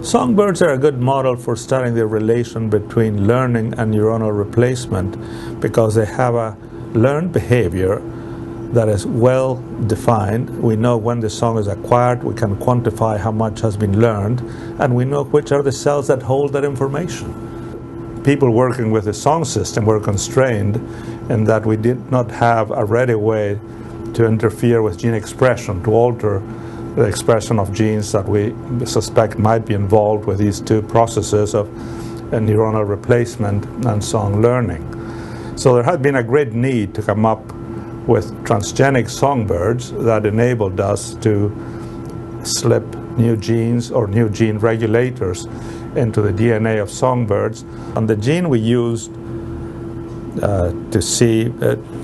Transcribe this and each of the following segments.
Songbirds are a good model for studying the relation between learning and neuronal replacement because they have a learned behavior that is well defined. We know when the song is acquired, we can quantify how much has been learned, and we know which are the cells that hold that information. People working with the song system were constrained in that we did not have a ready way to interfere with gene expression, to alter the expression of genes that we suspect might be involved with these two processes of neuronal replacement and song learning. So there had been a great need to come up with transgenic songbirds that enabled us to slip new genes or new gene regulators into the DNA of songbirds. And the gene we used to see,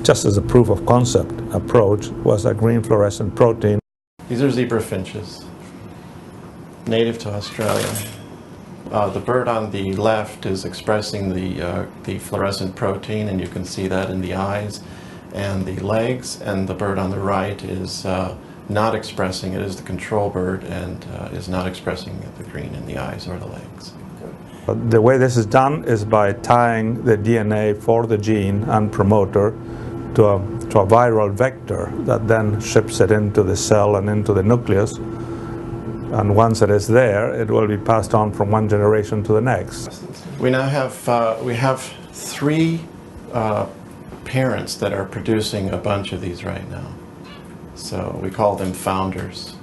just as a proof of concept approach, was a green fluorescent protein. These are zebra finches, native to Australia. The bird on the left is expressing the fluorescent protein, and you can see that in the eyes and the legs, and the bird on the right is not expressing it, is the control bird, and is not expressing the green in the eyes or the legs. The way this is done is by tying the DNA for the gene and promoter to a viral vector that then ships it into the cell and into the nucleus. And once it is there, it will be passed on from one generation to the next. We now have three parents that are producing a bunch of these right now. So we call them founders.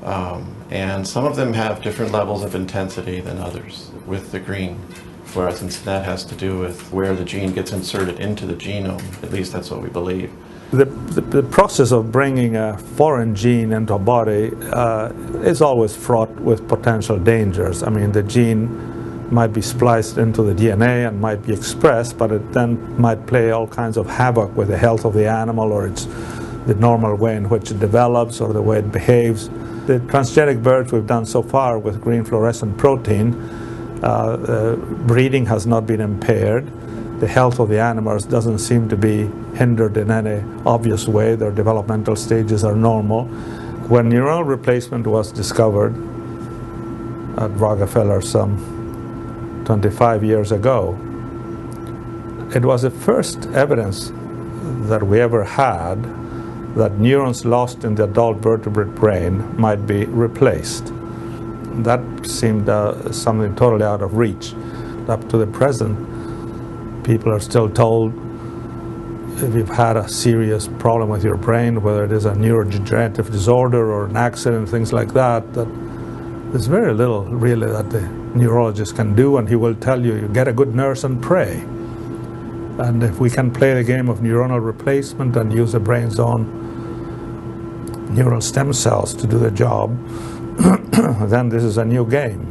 And some of them have different levels of intensity than others with the green fluorescence. That has to do with where the gene gets inserted into the genome. At least that's what we believe. The process of bringing a foreign gene into a body is always fraught with potential dangers. I mean, the gene might be spliced into the DNA and might be expressed, but it then might play all kinds of havoc with the health of the animal, or the normal way in which it develops, or the way it behaves. The transgenic birds we've done so far with green fluorescent protein, breeding has not been impaired. The health of the animals doesn't seem to be hindered in any obvious way. Their developmental stages are normal. When neuronal replacement was discovered at Rockefeller some 25 years ago, it was the first evidence that we ever had that neurons lost in the adult vertebrate brain might be replaced. That seemed something totally out of reach. Up to the present, people are still told if you've had a serious problem with your brain, whether it is a neurodegenerative disorder or an accident, things like that, that there's very little really that the neurologist can do, and he will tell you, you get a good nurse and pray. And if we can play the game of neuronal replacement and use the brain's own neural stem cells to do the job, then this is a new game.